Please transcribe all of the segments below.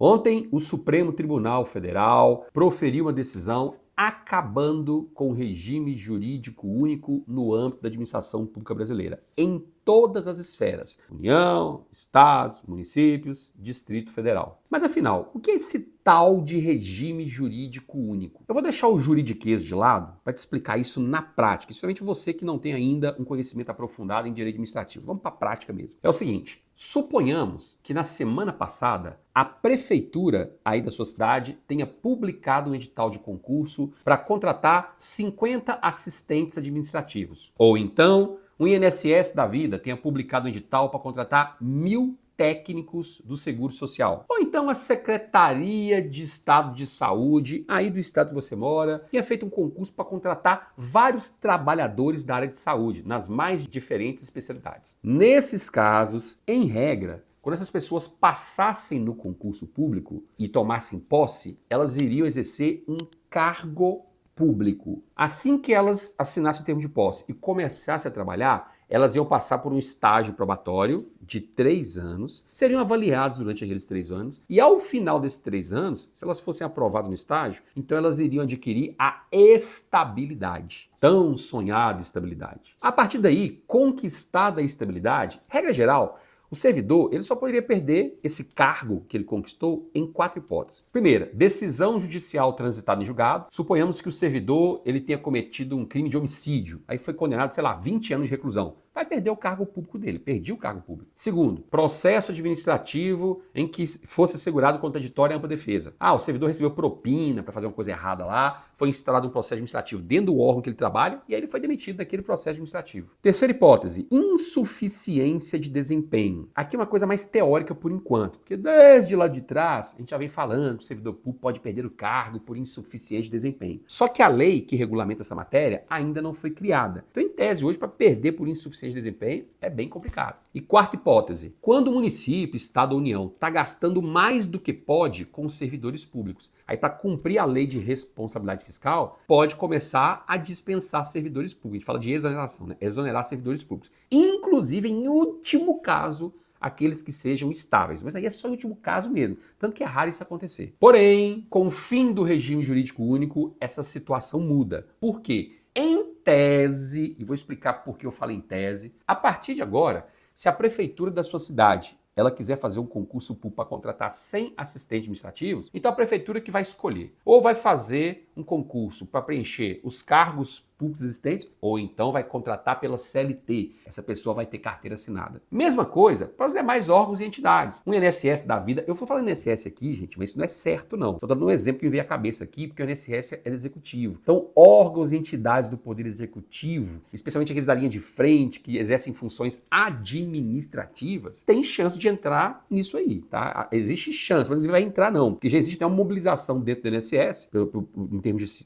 Ontem, o Supremo Tribunal Federal proferiu uma decisão acabando com o regime jurídico único no âmbito da administração pública brasileira, em todas as esferas: União, Estados, municípios, Distrito Federal. Mas afinal, o que é esse tal de regime jurídico único? Eu vou deixar o juridiquês de lado para te explicar isso na prática, especialmente você que não tem ainda um conhecimento aprofundado em direito administrativo. Vamos para a prática mesmo. É o seguinte: suponhamos que na semana passada a prefeitura aí da sua cidade tenha publicado um edital de concurso para contratar 50 assistentes administrativos. Ou então, um INSS da vida tenha publicado um edital para contratar 1000 técnicos do Seguro Social. Ou então a Secretaria de Estado de Saúde, aí do estado que você mora, tenha feito um concurso para contratar vários trabalhadores da área de saúde, nas mais diferentes especialidades. Nesses casos, em regra, quando essas pessoas passassem no concurso público e tomassem posse, elas iriam exercer um cargo público. Assim que elas assinassem o termo de posse e começassem a trabalhar, elas iam passar por um estágio probatório de 3 anos, seriam avaliadas durante aqueles 3 anos, e ao final desses 3 anos, se elas fossem aprovadas no estágio, então elas iriam adquirir a estabilidade, tão sonhada estabilidade. A partir daí, conquistada a estabilidade, regra geral, o servidor ele só poderia perder esse cargo que ele conquistou em 4 hipóteses. Primeira, decisão judicial transitada em julgado. Suponhamos que o servidor ele tenha cometido um crime de homicídio, aí foi condenado, sei lá, 20 anos de reclusão. Vai perder o cargo público dele, perdi o cargo público. Segundo, processo administrativo em que fosse assegurado contraditório e ampla defesa. O servidor recebeu propina para fazer uma coisa errada lá, foi instaurado um processo administrativo dentro do órgão que ele trabalha e aí ele foi demitido daquele processo administrativo. Terceira hipótese, insuficiência de desempenho. Aqui é uma coisa mais teórica por enquanto, porque desde lá de trás a gente já vem falando que o servidor público pode perder o cargo por insuficiência de desempenho. Só que a lei que regulamenta essa matéria ainda não foi criada. Então, em tese, hoje, para perder por insuficiência de desempenho é bem complicado. E quarta hipótese, quando o município, estado ou união está gastando mais do que pode com os servidores públicos, aí para cumprir a lei de responsabilidade fiscal, pode começar a dispensar servidores públicos. A gente fala de exoneração, né? Exonerar servidores públicos. Inclusive, em último caso, aqueles que sejam estáveis. Mas aí é só o último caso mesmo, tanto que é raro isso acontecer. Porém, com o fim do regime jurídico único, essa situação muda. Por quê? Em tese, e vou explicar por que eu falo em tese, a partir de agora, se a prefeitura da sua cidade ela quiser fazer um concurso público para contratar 100 assistentes administrativos, então a prefeitura que vai escolher, ou vai fazer um concurso para preencher os cargos públicos existentes, ou então vai contratar pela CLT. Essa pessoa vai ter carteira assinada. Mesma coisa para os demais órgãos e entidades. Um INSS da vida, eu vou falar INSS aqui, gente, mas isso não é certo não. Estou dando um exemplo que me veio à cabeça aqui, porque o INSS é executivo. Então, órgãos e entidades do Poder Executivo, especialmente aqueles da linha de frente, que exercem funções administrativas, têm chance de entrar nisso aí, tá? Existe chance, mas não vai entrar não, porque já existe uma mobilização dentro do INSS,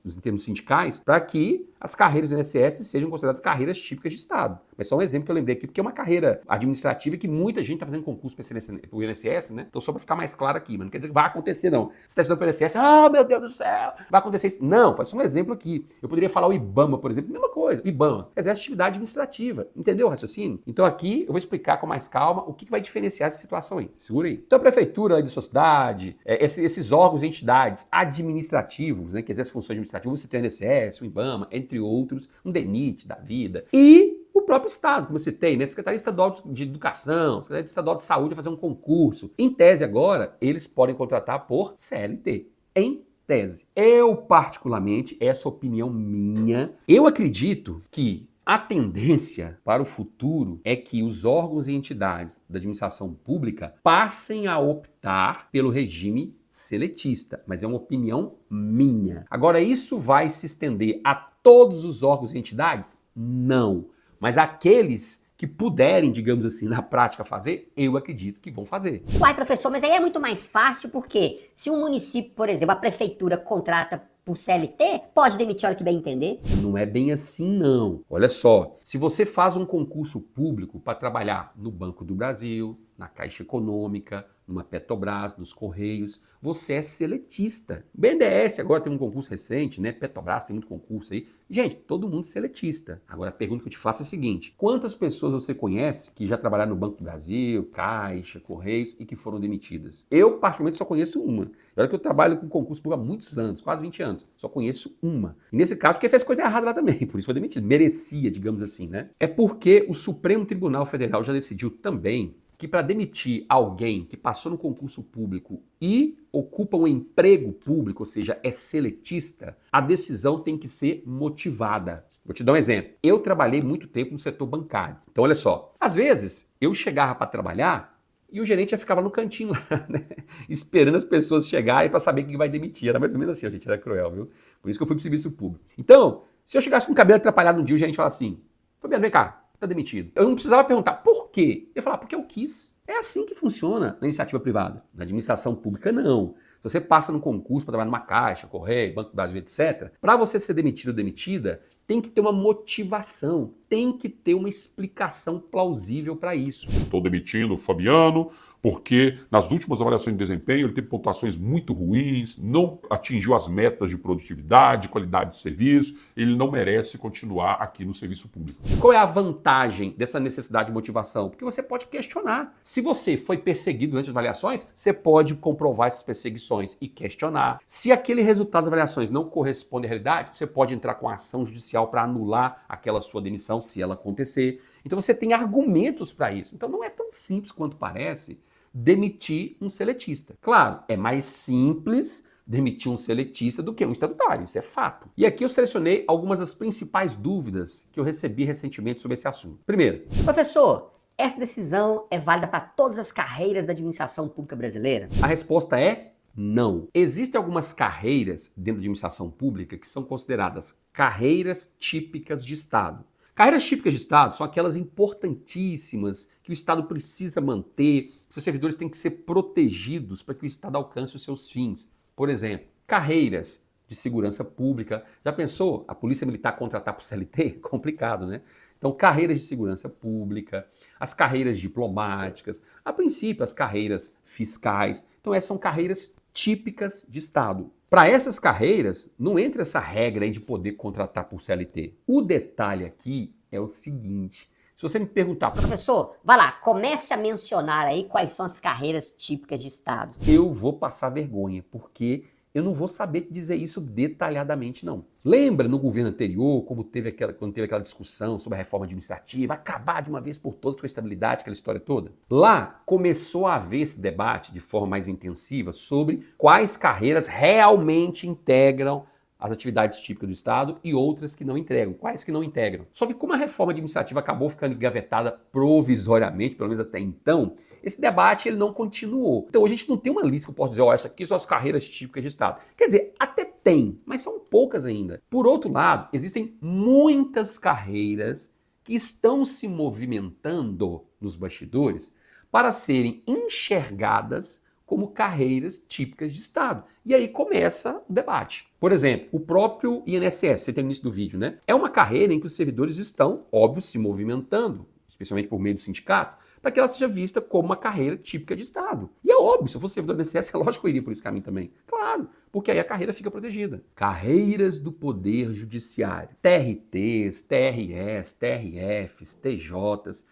em termos sindicais, para que as carreiras do INSS sejam consideradas carreiras típicas de Estado. Mas só um exemplo que eu lembrei aqui, porque é uma carreira administrativa que muita gente está fazendo concurso para o INSS, né? Então, só para ficar mais claro aqui, mas não quer dizer que vai acontecer, não. Você está estudando para o INSS, meu Deus do céu, vai acontecer isso. Não, faz só um exemplo aqui. Eu poderia falar o IBAMA, por exemplo, mesma coisa. O IBAMA exerce atividade administrativa. Entendeu o raciocínio? Então, aqui eu vou explicar com mais calma o que vai diferenciar essa situação aí. Segura aí. Então, a prefeitura aí da sua cidade, esses órgãos e entidades administrativos, né, que exercem funções administrativas, você tem o INSS, o IBAMA, entre outros, um DENIT da vida, e o próprio Estado, como você tem, né? Secretaria Estadual de Educação, Secretaria Estadual de Saúde, fazer um concurso. Em tese, agora, eles podem contratar por CLT. Em tese. Eu, particularmente, essa opinião minha, eu acredito que a tendência para o futuro é que os órgãos e entidades da administração pública passem a optar pelo regime seletista, mas é uma opinião minha. Agora, isso vai se estender a todos os órgãos e entidades? Não. Mas aqueles que puderem, digamos assim, na prática fazer, eu acredito que vão fazer. Uai, professor, mas aí é muito mais fácil porque se um município, por exemplo, a prefeitura contrata por CLT, pode demitir a hora que bem entender? Não é bem assim, não. Olha só, se você faz um concurso público para trabalhar no Banco do Brasil, na Caixa Econômica, numa Petrobras, nos Correios, você é seletista. BNDES agora tem um concurso recente, né? Petrobras tem muito concurso aí. Gente, todo mundo seletista. Agora a pergunta que eu te faço é a seguinte: quantas pessoas você conhece que já trabalharam no Banco do Brasil, Caixa, Correios e que foram demitidas? Eu, particularmente, só conheço uma. Olha que eu trabalho com concurso público há muitos anos, quase 20 anos. Só conheço uma. E nesse caso, porque fez coisa errada lá também, por isso foi demitido. Merecia, digamos assim, né? É porque o Supremo Tribunal Federal já decidiu também que para demitir alguém que passou no concurso público e ocupa um emprego público, ou seja, é seletista, a decisão tem que ser motivada. Vou te dar um exemplo. Eu trabalhei muito tempo no setor bancário. Então, olha só. Às vezes, eu chegava para trabalhar e o gerente já ficava no cantinho lá, né? Esperando as pessoas chegarem para saber quem vai demitir. Era mais ou menos assim, a gente era cruel, viu? Por isso que eu fui pro serviço público. Então, se eu chegasse com o cabelo atrapalhado um dia, o gerente fala assim: Fabiano, vem cá. Tá demitido. Eu não precisava perguntar por quê. Eu ia falar, porque eu quis. É assim que funciona na iniciativa privada. Na administração pública, não. Se você passa no concurso para trabalhar numa Caixa, Correio, Banco do Brasil, etc., para você ser demitido ou demitida, tem que ter uma motivação, tem que ter uma explicação plausível para isso. Estou demitindo o Fabiano porque nas últimas avaliações de desempenho ele teve pontuações muito ruins, não atingiu as metas de produtividade, qualidade de serviço, ele não merece continuar aqui no serviço público. Qual é a vantagem dessa necessidade de motivação? Porque você pode questionar. Se você foi perseguido durante as avaliações, você pode comprovar essas perseguições e questionar. Se aquele resultado das avaliações não corresponde à realidade, você pode entrar com ação judicial para anular aquela sua demissão, se ela acontecer. Então você tem argumentos para isso. Então não é tão simples quanto parece demitir um seletista. Claro, é mais simples demitir um seletista do que um estatutário, isso é fato. E aqui eu selecionei algumas das principais dúvidas que eu recebi recentemente sobre esse assunto. Primeiro, Professor, essa decisão é válida para todas as carreiras da administração pública brasileira? a resposta é não. Existem algumas carreiras dentro da administração pública que são consideradas carreiras típicas de Estado. Carreiras típicas de Estado são aquelas importantíssimas que o Estado precisa manter, seus servidores têm que ser protegidos para que o Estado alcance os seus fins. Por exemplo, carreiras de segurança pública. Já pensou a Polícia Militar contratar por CLT? Complicado, né? Então, carreiras de segurança pública, as carreiras diplomáticas, a princípio, as carreiras fiscais. Então, essas são carreiras típicas de Estado. Para essas carreiras, não entra essa regra aí de poder contratar por CLT. O detalhe aqui é o seguinte: se você me perguntar, Professor, vai lá, comece a mencionar aí quais são as carreiras típicas de Estado. eu vou passar vergonha, porque eu não vou saber dizer isso detalhadamente, não. Lembra no governo anterior, quando teve aquela discussão sobre a reforma administrativa, acabar de uma vez por todas com a estabilidade, aquela história toda? Lá começou a haver esse debate de forma mais intensiva sobre quais carreiras realmente integram as atividades típicas do Estado e outras que não entregam. Quais que não integram? Só que como a reforma administrativa acabou ficando engavetada provisoriamente, pelo menos até então, esse debate ele não continuou. Então a gente não tem uma lista que eu posso dizer, ó, essa aqui são as carreiras típicas de Estado. Quer dizer, até tem, mas são poucas ainda. Por outro lado, existem muitas carreiras que estão se movimentando nos bastidores para serem enxergadas como carreiras típicas de Estado. E aí começa o debate. Por exemplo, o próprio INSS, você tem no início do vídeo, né? É uma carreira em que os servidores estão, óbvio, se movimentando, especialmente por meio do sindicato, para que ela seja vista como uma carreira típica de Estado. E é óbvio, se eu fosse servidor do INSS, é lógico que eu iria por esse caminho também. Claro, porque aí a carreira fica protegida. Carreiras do Poder Judiciário. TRTs, TRS, TRFs, TJs.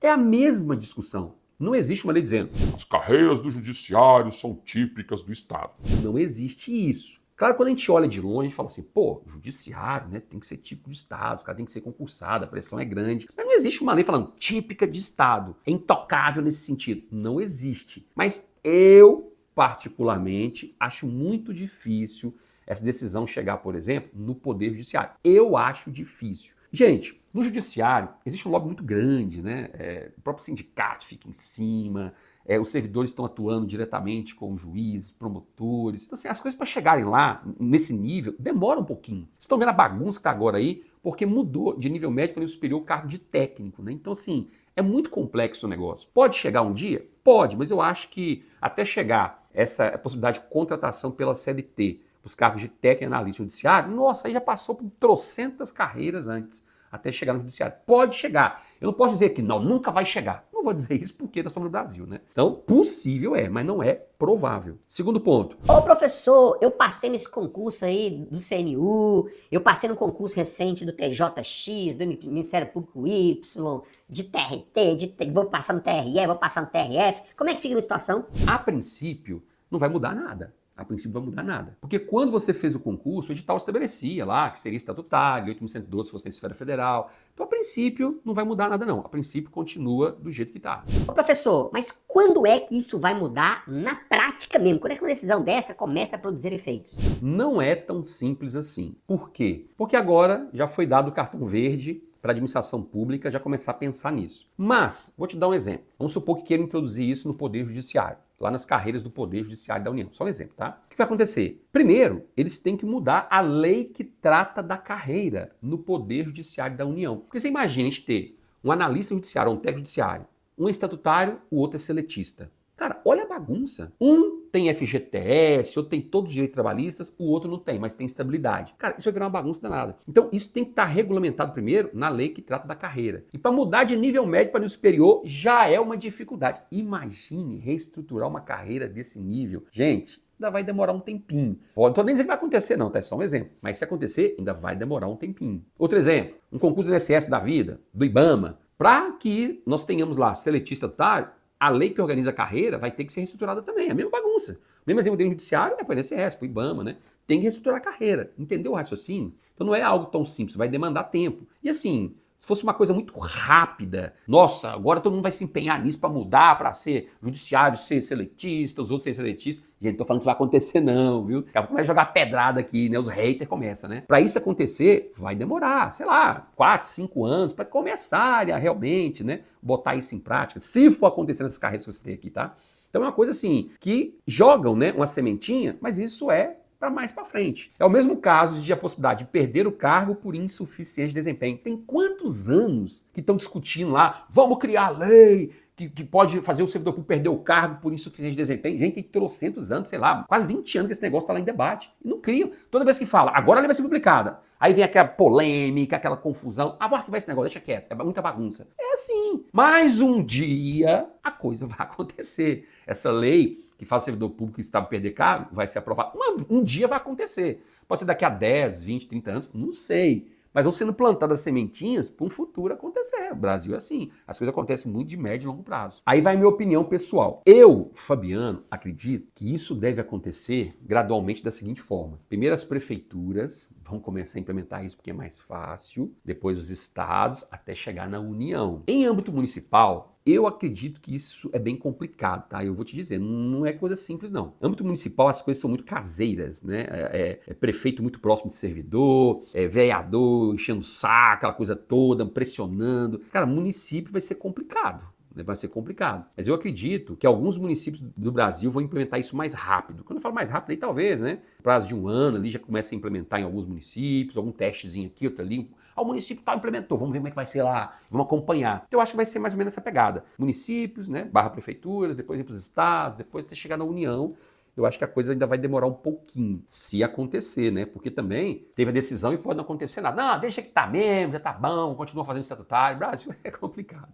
É a mesma discussão. Não existe uma lei dizendo As carreiras do judiciário são típicas do Estado. não existe isso. Claro, quando a gente olha de longe, a gente fala assim, pô, judiciário, né, tem que ser típico de Estado, os caras têm que ser concursado, a pressão é grande. Mas não existe uma lei falando típica de Estado, é intocável nesse sentido. Não existe. Mas eu, particularmente, acho muito difícil essa decisão chegar, por exemplo, no Poder Judiciário. Eu acho difícil. Gente, no judiciário existe um lobby muito grande, né? O próprio sindicato fica em cima, os servidores estão atuando diretamente com juízes, promotores. Então, assim, as coisas para chegarem lá, nesse nível, demoram um pouquinho. Vocês estão vendo a bagunça que está agora aí, porque mudou de nível médio para nível superior o cargo de técnico, né? Então, assim, é muito complexo o negócio. Pode chegar um dia? Pode, mas eu acho que até chegar essa possibilidade de contratação pela CLT, os cargos de técnico e analista judiciário, nossa, aí já passou por trocentas carreiras antes, até chegar no judiciário. Pode chegar. Eu não posso dizer que não, nunca vai chegar. Não não vou dizer isso porque nós estamos no Brasil, né? Então, possível é, mas não é provável. Segundo ponto. Ô professor, eu passei nesse concurso aí do CNU, eu passei no concurso recente do TJX, do Ministério Público Y, de TRT, vou passar no TRE, vou passar no TRF. Como é que fica a situação? A princípio, não vai mudar nada. A princípio não vai mudar nada. Porque quando você fez o concurso, o edital estabelecia lá que seria estatutário, 8.112 se fosse na esfera federal. Então, a princípio, não vai mudar nada não. A princípio, continua do jeito que está. Ô professor, mas quando é que isso vai mudar na prática mesmo? Quando é que uma decisão dessa começa a produzir efeitos? Não é tão simples assim. Por quê? Porque agora já foi dado o cartão verde para a administração pública já começar a pensar nisso. Mas, vou te dar um exemplo. Vamos supor que queiram introduzir isso no Poder Judiciário, lá nas carreiras do Poder Judiciário da União. Só um exemplo, tá? O que vai acontecer? Primeiro, eles têm que mudar a lei que trata da carreira no Poder Judiciário da União. Porque você imagina a gente ter um analista judiciário, um técnico judiciário, um é estatutário, o outro é seletista. Cara, olha a bagunça. Um tem FGTS, outro tem todos os direitos trabalhistas, o outro não tem, mas tem estabilidade. Cara, isso vai virar uma bagunça danada. Então, isso tem que estar regulamentado primeiro na lei que trata da carreira. E para mudar de nível médio para nível superior já é uma dificuldade. Imagine reestruturar uma carreira desse nível. Gente, ainda vai demorar um tempinho. Não estou nem dizendo que vai acontecer não, tá? É só um exemplo. Mas se acontecer, ainda vai demorar um tempinho. Outro exemplo, um concurso do INSS da vida, do IBAMA, para que nós tenhamos lá seletista estatutário, a lei que organiza a carreira vai ter que ser reestruturada também, é a mesma bagunça. O mesmo exemplo do judiciário é para o INSS, para o IBAMA, né? Tem que reestruturar a carreira, entendeu o raciocínio? Então não é algo tão simples, vai demandar tempo. E assim, se fosse uma coisa muito rápida, nossa, agora todo mundo vai se empenhar nisso para mudar, para ser judiciário, ser seletista, os outros serem seletistas. Gente, não tô falando que isso vai acontecer não, viu? Daqui a pouco começa a jogar pedrada aqui, né? Os haters começam, né? Para isso acontecer, vai demorar, sei lá, 4, 5 anos para começarem a realmente, né, botar isso em prática, se for acontecer nessas carreiras que você tem aqui, tá? Então é uma coisa assim, que jogam, né, uma sementinha, mas isso é para mais para frente. É o mesmo caso de a possibilidade de perder o cargo por insuficiente desempenho. Tem quantos anos que estão discutindo lá, vamos criar lei que pode fazer o servidor público perder o cargo por insuficiente desempenho? Gente, tem trocentos anos, sei lá, quase 20 anos que esse negócio está lá em debate. E não criam. Toda vez que fala, agora a lei vai ser publicada. Aí vem aquela polêmica, aquela confusão. Ah, vou arquivar esse negócio, deixa quieto, é muita bagunça. É assim. Mas um dia a coisa vai acontecer. Essa lei que faz o servidor público estável perder cargo vai ser aprovada. Um dia vai acontecer. Pode ser daqui a 10, 20, 30 anos, não sei. Mas vão sendo plantadas sementinhas para um futuro acontecer. O Brasil é assim. As coisas acontecem muito de médio e longo prazo. Aí vai minha opinião pessoal. Eu, Fabiano, acredito que isso deve acontecer gradualmente da seguinte forma. Primeiro as prefeituras vão começar a implementar isso porque é mais fácil. Depois os estados, até chegar na União. Em âmbito municipal, eu acredito que isso é bem complicado, tá? Eu vou te dizer, não é coisa simples, não. No âmbito municipal, as coisas são muito caseiras, né? É prefeito muito próximo de servidor, é vereador enchendo o saco, aquela coisa toda, pressionando. Cara, município vai ser complicado. Vai ser complicado. Mas eu acredito que alguns municípios do Brasil vão implementar isso mais rápido. Quando eu falo mais rápido, aí talvez, né? Prazo de um ano ali já começa a implementar em alguns municípios, algum testezinho aqui, outro ali. O município tal implementou, vamos ver como é que vai ser lá, vamos acompanhar. Então eu acho que vai ser mais ou menos essa pegada. Municípios, né? Barra prefeituras, depois ir para os estados, depois até chegar na União. Eu acho que a coisa ainda vai demorar um pouquinho, se acontecer, né? Porque também teve a decisão e pode não acontecer nada. Não, deixa que tá mesmo, já tá bom, continua fazendo estatutário. Brasil é complicado.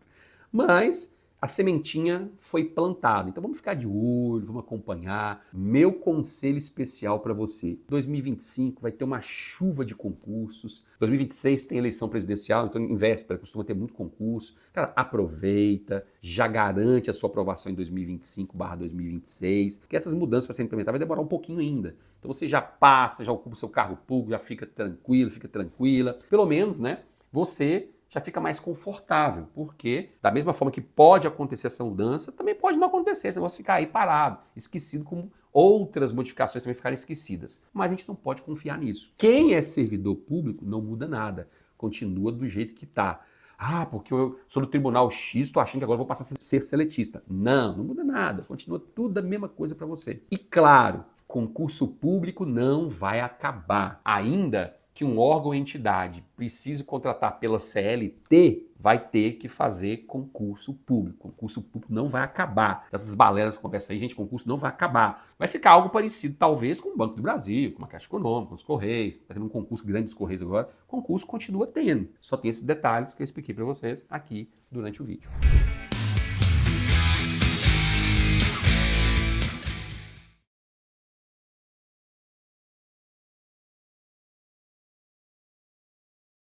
Mas a sementinha foi plantada. Então vamos ficar de olho, vamos acompanhar. Meu conselho especial para você. 2025 vai ter uma chuva de concursos. 2026 tem eleição presidencial, então em véspera costuma ter muito concurso. Cara, aproveita, já garante a sua aprovação em 2025/2026, que essas mudanças para ser implementadas vai demorar um pouquinho ainda. Então você já passa, já ocupa o seu cargo público, já fica tranquilo, fica tranquila. Pelo menos, né, você já fica mais confortável, porque da mesma forma que pode acontecer essa mudança, também pode não acontecer, esse negócio ficar aí parado, esquecido, como outras modificações também ficarem esquecidas. Mas a gente não pode confiar nisso. Quem é servidor público não muda nada, continua do jeito que está. Ah, porque eu sou do Tribunal X, estou achando que agora eu vou passar a ser seletista. Não muda nada, continua tudo a mesma coisa para você. E claro, concurso público não vai acabar. Ainda que um órgão ou entidade precise contratar pela CLT, vai ter que fazer concurso público. Concurso público não vai acabar. Essas balelas que acontecem aí, gente, concurso não vai acabar. Vai ficar algo parecido, talvez, com o Banco do Brasil, com a Caixa Econômica, com os Correios. Está tendo um concurso grande dos Correios agora. Concurso continua tendo. Só tem esses detalhes que eu expliquei para vocês aqui durante o vídeo.